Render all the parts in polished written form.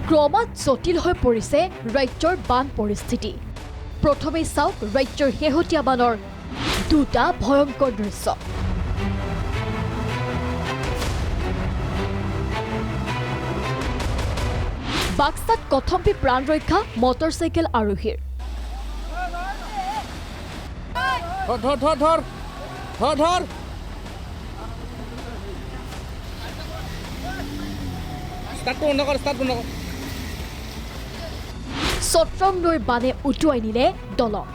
ক্ৰমাৎ জটিল হৈ পৰিছে ৰাজ্যৰ বান পৰিস্থিতি। প্ৰথমেই চাওক ৰাজ্যৰ শেহতীয়া বানৰ দুটা ভয়ংকৰ দৃশ্য। বাক্সাত কথম্পি প্ৰাণ ৰক্ষা মটৰচাইকেল আৰোহীৰ। চট্ৰং নৈৰ বানে উটুৱাই নিলে দলং।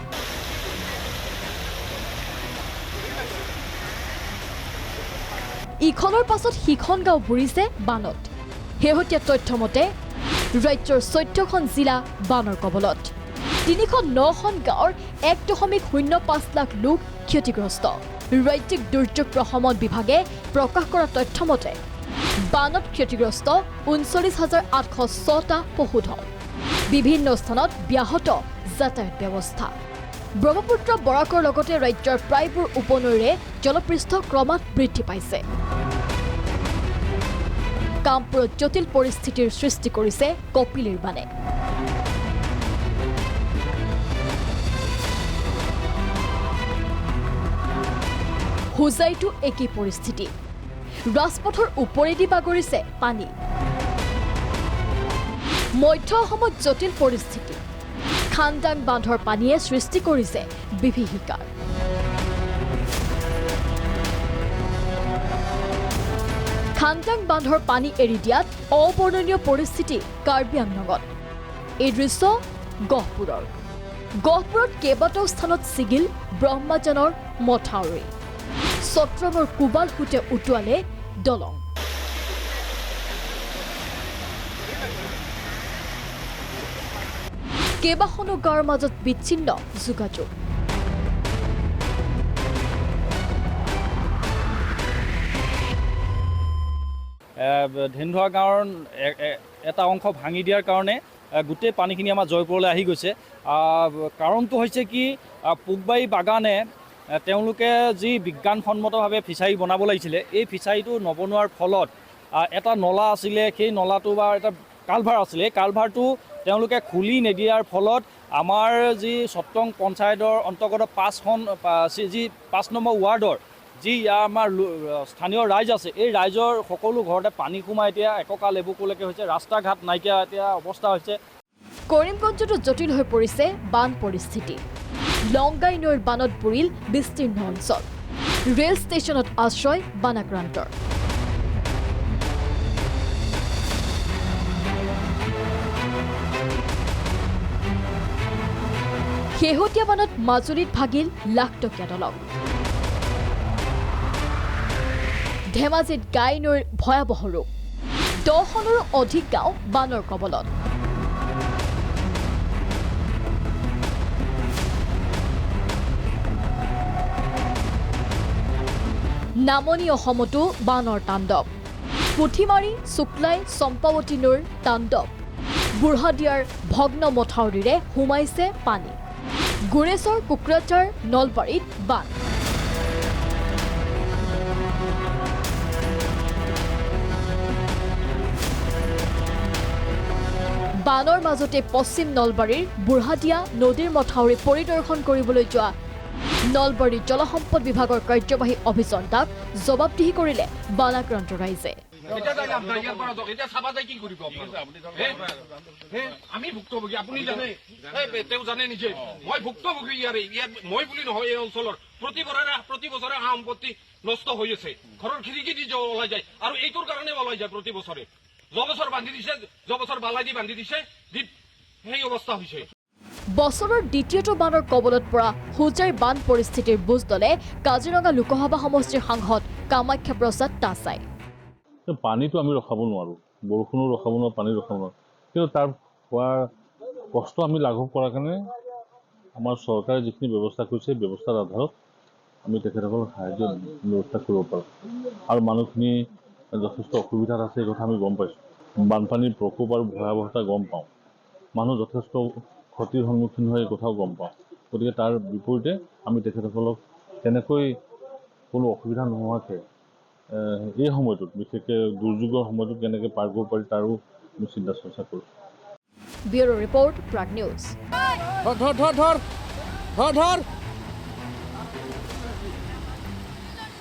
ইখনৰ পাছত সিখন গাঁও বুৰিছে বানত। শেহতীয়া তথ্য মতে ৰাজ্যৰ 14খন জিলা বানৰ কবলত। 309খন গাঁৱৰ 1.05 লাখ লোক ক্ষতিগ্ৰস্ত। ৰাজ্যিক দুৰ্যোগ প্ৰশমন বিভাগে প্ৰকাশ কৰা তথ্য মতে বানত ক্ষতিগ্ৰস্ত 39,806টা পশুধন। বিভিন্ন স্থানত ব্যাহত যাতায়াত ব্যৱস্থা। ব্ৰহ্মপুত্ৰ বৰাকৰ লগতে ৰাজ্যৰ প্ৰায়বোৰ উপনৈৰে জলপৃষ্ঠ ক্ৰমাৎ বৃদ্ধি পাইছে। কামপুৰত জটিল পৰিস্থিতিৰ সৃষ্টি কৰিছে কপিলীৰ বানে। হোজাইতো একেই পৰিস্থিতি। ৰাজপথৰ ওপৰেদি বাগৰিছে পানী। মধ্য অসমত জটিল পৰিস্থিতি। খান্দাং বান্ধৰ পানীয়ে সৃষ্টি কৰিছে বিভীষিকাৰ। খান্দাং বান্ধৰ পানী এৰি দিয়াত অবৰ্ণনীয় পৰিস্থিতি কাৰ্বি আংলঙত। এই দৃশ্য গহপুৰৰ। গহপুৰত কেইবাটাও স্থানত ছিগিল ব্ৰহ্মাজানৰ মথাউৰি। চট্ৰঙৰ কোবাল সুতে উটুৱালে দলং। কেইবাখনো গাঁৱৰ মাজত বিচ্ছিন্ন যোগাযোগ। ঢেনধোৱা গাঁৱৰ এটা অংশ ভাঙি দিয়াৰ কাৰণে গোটেই পানীখিনি আমাৰ জয়পুৰলৈ আহি গৈছে। কাৰণটো হৈছে কি, পোকবাৰী বাগানে তেওঁলোকে যি বিজ্ঞানসন্মতভাৱে ফিচাৰী বনাব লাগিছিলে, এই ফিচাৰীটো নবনোৱাৰ ফলত এটা নলা আছিলে, সেই নলাটো বা এটা কালভাৰ আছিলে, এই কালভাৰটো তেওঁলোকে খুলি নিদিয়াৰ ফলত আমাৰ যি চট্ৰং পঞ্চায়তৰ অন্তৰ্গত 5 নম্বৰ ৱাৰ্ডৰ যি আমাৰ স্থানীয় ৰাইজ আছে, এই ৰাইজৰ সকলো ঘৰতে পানী সোমাই এতিয়া এককাল এবুকুলৈকে হৈছে। ৰাস্তা ঘাট নাইকিয়া এতিয়া অৱস্থা হৈছে। কৰিমগঞ্জতো জটিল হৈ পৰিছে বান পৰিস্থিতি। লংগাই নৈৰ বানত বুৰিল বিস্তীৰ্ণ অঞ্চল। ৰেল ষ্টেচনত আশ্ৰয় বানাক্ৰান্তৰ। শেহতীয়া বানত মাজুলীত ভাগিল লাখটকীয়া দলং। ধেমাজিত গাই নৈৰ ভয়াৱহ ৰূপ। 10খনৰো অধিক গাঁও বানৰ কবলত। নামনি অসমতো বানৰ তাণ্ডৱ। পুঠিমাৰী, শুক্লাই, চম্পাৱতী নৈৰ তাণ্ডৱ। বুঢ়াদিয়াৰ ভগ্ন মথাউৰিৰে সোমাইছে পানী। গুৰেশ্বৰ, কোকৰাঝাৰ, নলবাৰীত বান। বানৰ মাজতে পশ্চিম নলবাৰীৰ বুঢ়াদিয়া নদীৰ মথাউৰি পৰিদৰ্শন কৰিবলৈ যোৱা নলবাৰী জলসম্পদ বিভাগৰ কাৰ্যবাহী অভিযন্তাক জবাবদিহি কৰিলে বানাক্ৰান্ত ৰাইজে। আমি ভুক্তভোগী, আপুনি জানে, তেওঁ জানে নিজে। মই ভুক্তভোগী ইয়াৰে। মই বুলি নহয়, এই অঞ্চলৰ প্ৰতি বছৰে আহ সম্পত্তি নষ্ট হৈ আছে। ঘৰৰ খিৰিকী দি ওলাই যায়, আৰু এইটোৰ কাৰণে ওলাই যায় প্ৰতি বছৰে। যোৱা বান্ধি দিছে, যোৱা বছৰ বালাই দি বান্ধি দিছে, সেই অৱস্থা হৈছে। বছৰৰ দ্বিতীয়টো বানৰ কবলত পৰা হোজাইৰ বান পৰিস্থিতিৰ বুজ ললে কাজিৰঙা লোকসভা সমষ্টিৰ সাংসদ কামাখ্যা প্ৰসাদ তাছাই। পানীটো আমি ৰখাব নোৱাৰোঁ, বৰষুণো ৰখাব নোৱাৰোঁ, পানী ৰখাব নোৱাৰোঁ, কিন্তু তাৰ হোৱাৰ কষ্ট আমি লাঘৱ কৰাৰ কাৰণে আমাৰ চৰকাৰে যিখিনি ব্যৱস্থা কৰিছে, সেই ব্যৱস্থাৰ আধাৰত আমি তেখেতসকলক সাহায্য ব্যৱস্থা কৰিব পাৰোঁ। আৰু মানুহখিনি যথেষ্ট অসুবিধাত আছে, এই কথা আমি গম পাইছোঁ। বানপানীৰ প্ৰকোপ আৰু ভয়াৱহতা গম পাওঁ। মানুহ যথেষ্ট ক্ষতিৰ সন্মুখীন হয়, এই কথাও গম পাওঁ। গতিকে তাৰ বিপৰীতে আমি তেখেতসকলক কেনেকৈ কোনো অসুবিধা নোহোৱাকৈ এই সময়টোত, বিশেষকৈ দুৰ্যোগৰ সময়টোত কেনেকৈ পাৰ কৰিব পাৰি, তাৰো আমি চিন্তা চৰ্চা কৰোঁ। Bureau report, Prag News. ধৰ